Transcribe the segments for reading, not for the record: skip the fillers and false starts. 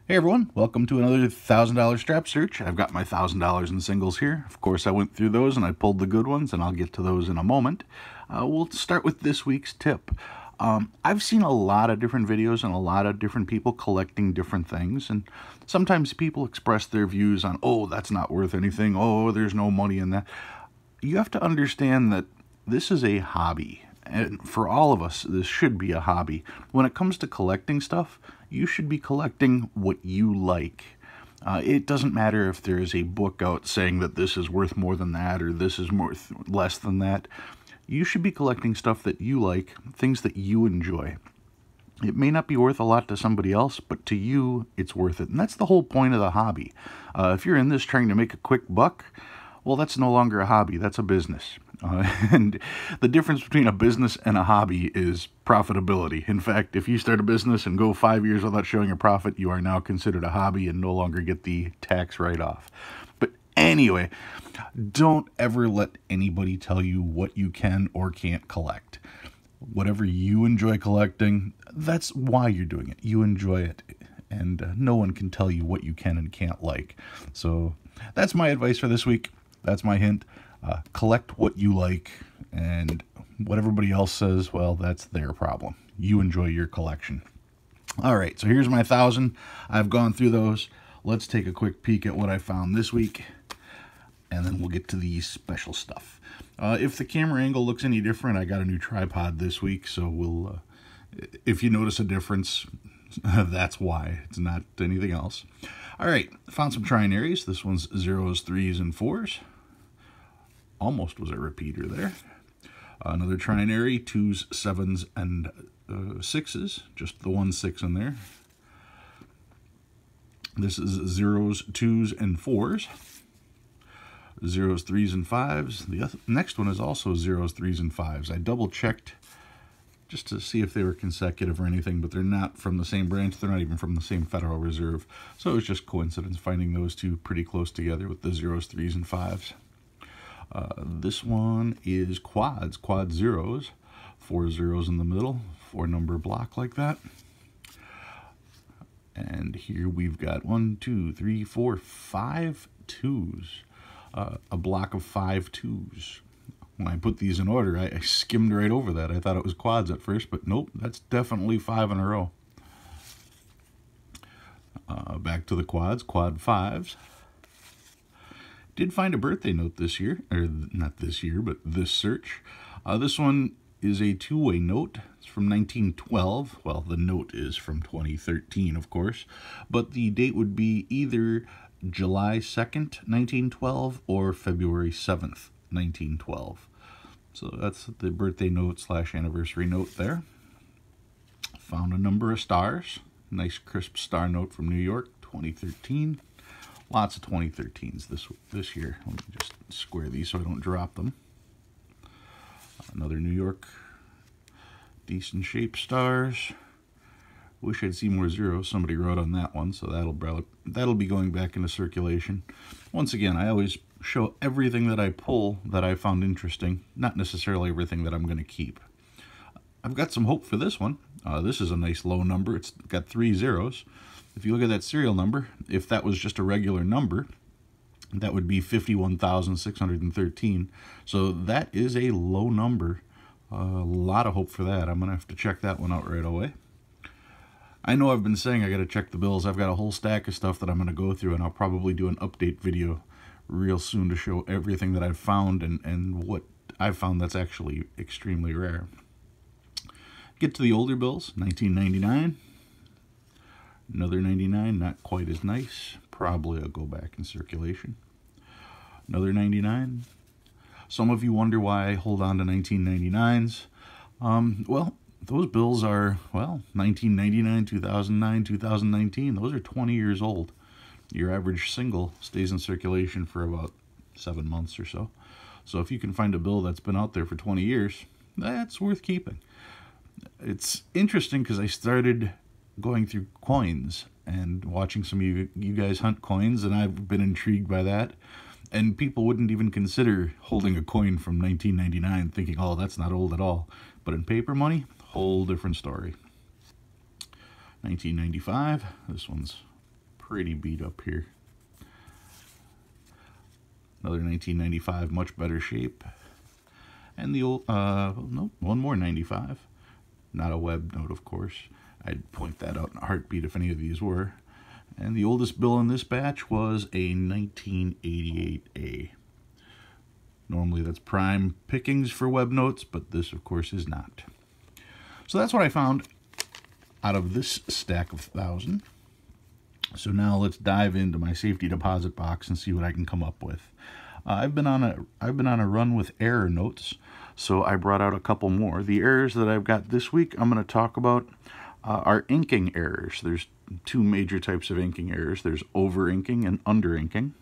Hey everyone, welcome to another $1,000 strap search. I've got my $1,000 in singles here. Of course, I went through those and I pulled the good ones, and I'll get to those in a moment. We'll start with this week's tip. I've seen a lot of different videos and a lot of different people collecting different things, and sometimes people express their views on, oh, that's not worth anything, oh, there's no money in that. You have to understand that this is a hobby. And for all of us, this should be a hobby. When it comes to collecting stuff, you should be collecting what you like. It doesn't matter if there is a book out saying that this is worth more than that or this is less than that. You should be collecting stuff that you like, things that you enjoy. It may not be worth a lot to somebody else, but to you, it's worth it. And that's the whole point of the hobby. If you're in this trying to make a quick buck, well, that's no longer a hobby, that's a business. And the difference between a business and a hobby is profitability. In fact, if you start a business and go 5 years without showing a profit, you are now considered a hobby and no longer get the tax write-off. But anyway, don't ever let anybody tell you what you can or can't collect. Whatever you enjoy collecting, that's why you're doing it. You enjoy it, and no one can tell you what you can and can't like. So that's my advice for this week. That's my hint. Collect what you like, and what everybody else says, well, that's their problem. You enjoy your collection. All right, so here's my 1,000. I've gone through those. Let's take a quick peek at what I found this week, and then we'll get to the special stuff. If the camera angle looks any different, I got a new tripod this week, so we'll, if you notice a difference, that's why. It's not anything else. All right, found some trinaries. This one's 0s, 3s, and 4s. Almost was a repeater there. Another trinary, 2s, 7s, and 6s. Just the 1 6 in there. This is 0s, 2s, and 4s. 0s, 3s, and 5s. The next one is also 0s, 3s, and 5s. I double checked just to see if they were consecutive or anything, but they're not from the same branch. They're not even from the same Federal Reserve. So it was just coincidence finding those two pretty close together with the 0s, 3s, and 5s. This one is quads, quad zeros, 4 zeros in the middle, 4 number block like that. And here we've got 1, 2, 3, 4, 5 2s, a block of 5 2s. When I put these in order, I skimmed right over that. I thought it was quads at first, but nope, that's definitely 5 in a row. Back to the quads, quad 5s. Did find a birthday note this year, or not this year, but this search. This one is a two-way note. It's from 1912. Well, the note is from 2013, of course, but the date would be either July 2nd, 1912, or February 7th, 1912. So that's the birthday note / anniversary note there. Found a number of stars. Nice crisp star note from New York, 2013. Lots of 2013s this year. Let me just square these so I don't drop them. Another New York, decent shaped stars. Wish I'd see more zeros. Somebody wrote on that one, so that'll be going back into circulation. Once again, I always show everything that I pull that I found interesting, not necessarily everything that I'm going to keep. I've got some hope for this one. This is a nice low number. It's got 3 zeros. If you look at that serial number, if that was just a regular number, that would be 51,613. So that is a low number. A lot of hope for that. I'm going to have to check that one out right away. I know I've been saying I got to check the bills. I've got a whole stack of stuff that I'm going to go through, and I'll probably do an update video real soon to show everything that I've found and what I've found that's actually extremely rare. Get to the older bills, 1999. Another 99, not quite as nice. Probably I'll go back in circulation. Another 99. Some of you wonder why I hold on to 1999s. Well, those bills are, 1999, 2009, 2019. Those are 20 years old. Your average single stays in circulation for about 7 months or so. So if you can find a bill that's been out there for 20 years, that's worth keeping. It's interesting because I started going through coins and watching some of you guys hunt coins, and I've been intrigued by that. And people wouldn't even consider holding a coin from 1999, thinking, oh, that's not old at all. But in paper money, whole different story. 1995, this one's pretty beat up here. Another 1995, much better shape. And the old, nope, one more 95. Not a web note, of course. I'd point that out in a heartbeat if any of these were. And the oldest bill in this batch was a 1988A. Normally that's prime pickings for web notes, but this, of course, is not. So that's what I found out of this stack of 1,000. So now let's dive into my safety deposit box and see what I can come up with. I've been on a run with error notes, so I brought out a couple more. The errors that I've got this week I'm going to talk about are inking errors. There's two major types of inking errors. There's over-inking and under-inking.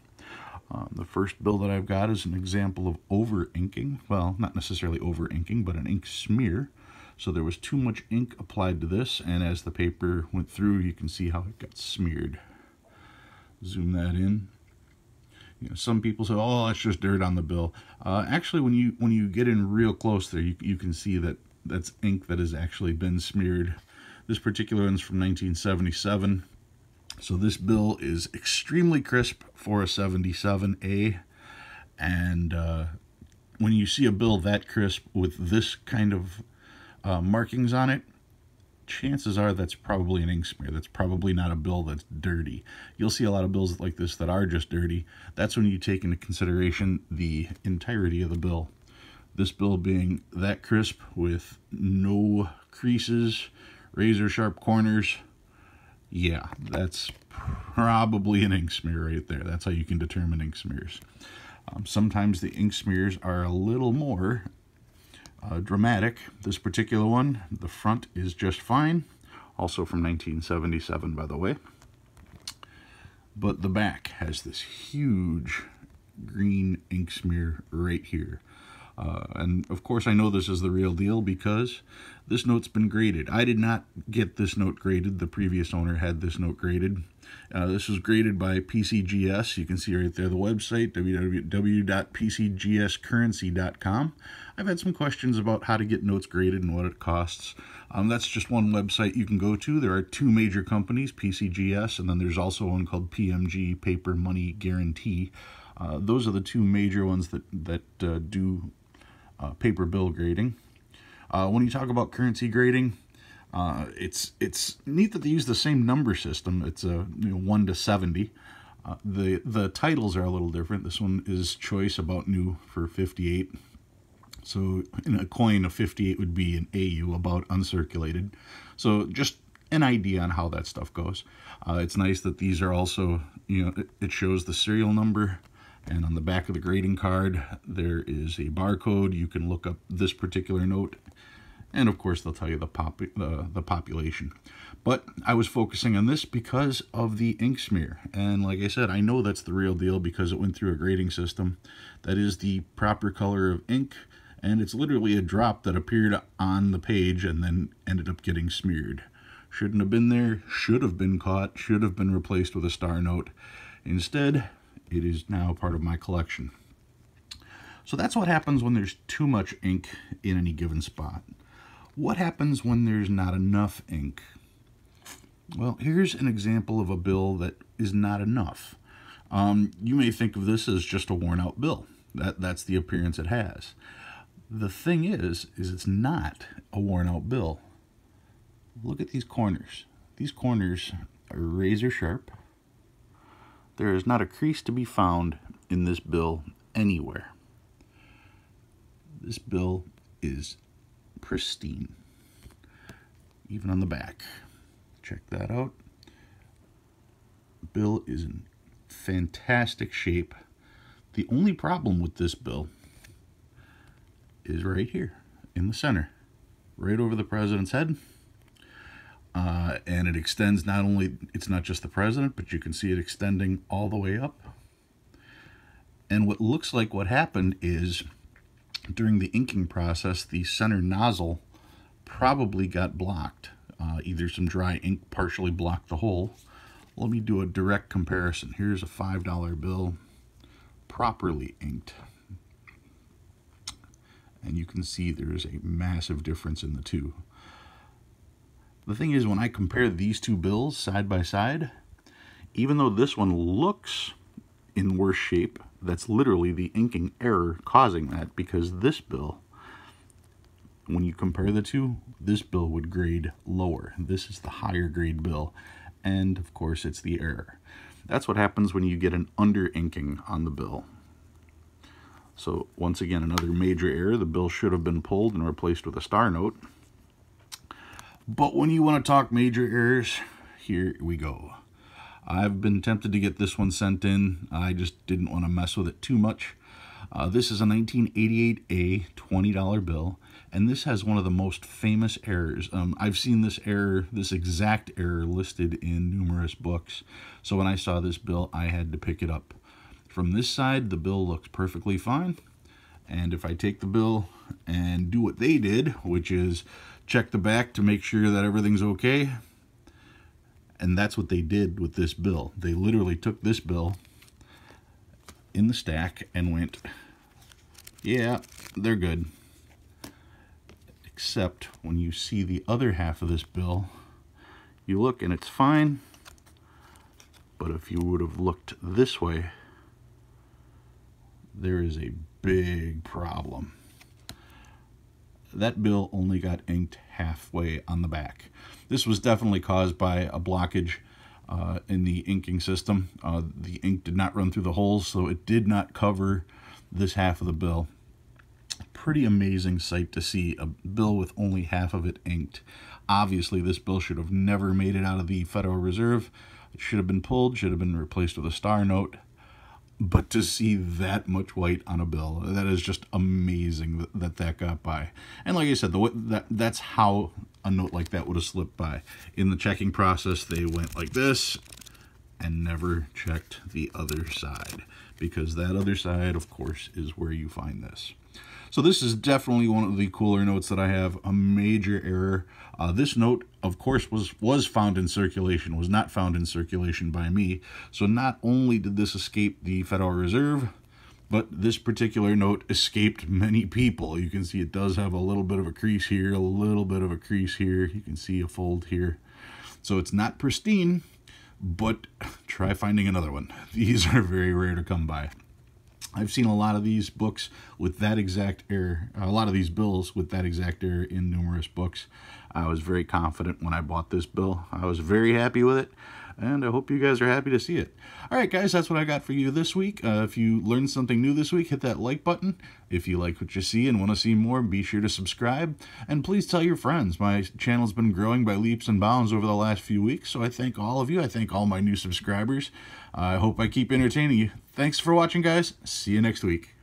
The first bill that I've got is an example of over-inking. Well, not necessarily over-inking, but an ink smear. So there was too much ink applied to this, and as the paper went through, you can see how it got smeared. Zoom that in. You know, some people say, "Oh, that's just dirt on the bill." Actually, when you get in real close there, you can see that that's ink that has actually been smeared. This particular one's from 1977. So this bill is extremely crisp for a 77A, and when you see a bill that crisp with this kind of markings on it, chances are that's probably an ink smear. That's probably not a bill that's dirty. You'll see a lot of bills like this that are just dirty. That's when you take into consideration the entirety of the bill. This bill being that crisp with no creases, razor sharp corners, yeah, that's probably an ink smear right there. That's how you can determine ink smears. Sometimes the ink smears are a little more dramatic. This particular one, the front is just fine. Also from 1977, by the way. But the back has this huge green ink smear right here. And of course I know this is the real deal because this note's been graded. I did not get this note graded. The previous owner had this note graded. This was graded by PCGS. You can see right there the website, www.pcgscurrency.com. I've had some questions about how to get notes graded and what it costs. That's just one website you can go to. There are two major companies, PCGS, and then there's also one called PMG, Paper Money Guarantee. Those are the two major ones that do paper bill grading. When you talk about currency grading, it's neat that they use the same number system. It's 1 to 70. The titles are a little different. This one is choice about new for 58. So in a coin, a 58 would be an AU, about uncirculated. So just an idea on how that stuff goes. It's nice that these are also, it shows the serial number. And on the back of the grading card, there is a barcode. You can look up this particular note. And of course, they'll tell you the population. But I was focusing on this because of the ink smear. And like I said, I know that's the real deal because it went through a grading system. That is the proper color of ink. And it's literally a drop that appeared on the page and then ended up getting smeared. Shouldn't have been there, should have been caught, should have been replaced with a star note. Instead, it is now part of my collection. So that's what happens when there's too much ink in any given spot. What happens when there's not enough ink? Well, here's an example of a bill that is not enough. You may think of this as just a worn out bill. That's the appearance it has. The thing is it's not a worn out bill. Look at these corners. These corners are razor sharp. There is not a crease to be found in this bill anywhere. This bill is pristine. Even on the back. Check that out. Bill is in fantastic shape. The only problem with this bill is right here in the center, right over the president's head. And it extends it's not just the president, but you can see it extending all the way up. And what looks like what happened is during the inking process, the center nozzle probably got blocked. Either some dry ink partially blocked the hole. Let me do a direct comparison. Here's a $5 bill, properly inked. And you can see there's a massive difference in the two. The thing is, when I compare these two bills side by side, even though this one looks in worse shape, that's literally the inking error causing that, because this bill, when you compare the two, this bill would grade lower. This is the higher grade bill, and of course it's the error. That's what happens when you get an under inking on the bill. So once again, another major error. The bill should have been pulled and replaced with a star note. But when you want to talk major errors, here we go. I've been tempted to get this one sent in. I just didn't want to mess with it too much. This is a 1988A $20 bill, and this has one of the most famous errors. I've seen this error, this exact error, listed in numerous books. So when I saw this bill, I had to pick it up. From this side, the bill looks perfectly fine. And if I take the bill and do what they did, which is check the back to make sure that everything's okay, and that's what they did with this bill. They literally took this bill in the stack and went, yeah, they're good. Except when you see the other half of this bill, you look and it's fine. But if you would have looked this way, there is a big problem. That bill only got inked halfway on the back. This was definitely caused by a blockage in the inking system. The ink did not run through the holes, so it did not cover this half of the bill. Pretty amazing sight to see a bill with only half of it inked. Obviously, this bill should have never made it out of the Federal Reserve. It should have been pulled, should have been replaced with a star note. But to see that much white on a bill, that is just amazing that got by. And like I said, that's how a note like that would have slipped by. In the checking process, they went like this and never checked the other side, because that other side, of course, is where you find this. So this is definitely one of the cooler notes that I have. A major error. This note, of course, was found in circulation, was not found in circulation by me. So not only did this escape the Federal Reserve, but this particular note escaped many people. You can see it does have a little bit of a crease here, a little bit of a crease here. You can see a fold here. So it's not pristine, but try finding another one. These are very rare to come by. I've seen a lot of these books with that exact error, a lot of these bills with that exact error in numerous books. I was very confident when I bought this bill. I was very happy with it, and I hope you guys are happy to see it. All right, guys, that's what I got for you this week. If you learned something new this week, hit that like button. If you like what you see and want to see more, be sure to subscribe. And please tell your friends. My channel's been growing by leaps and bounds over the last few weeks, so I thank all of you. I thank all my new subscribers. I hope I keep entertaining you. Thanks for watching, guys. See you next week.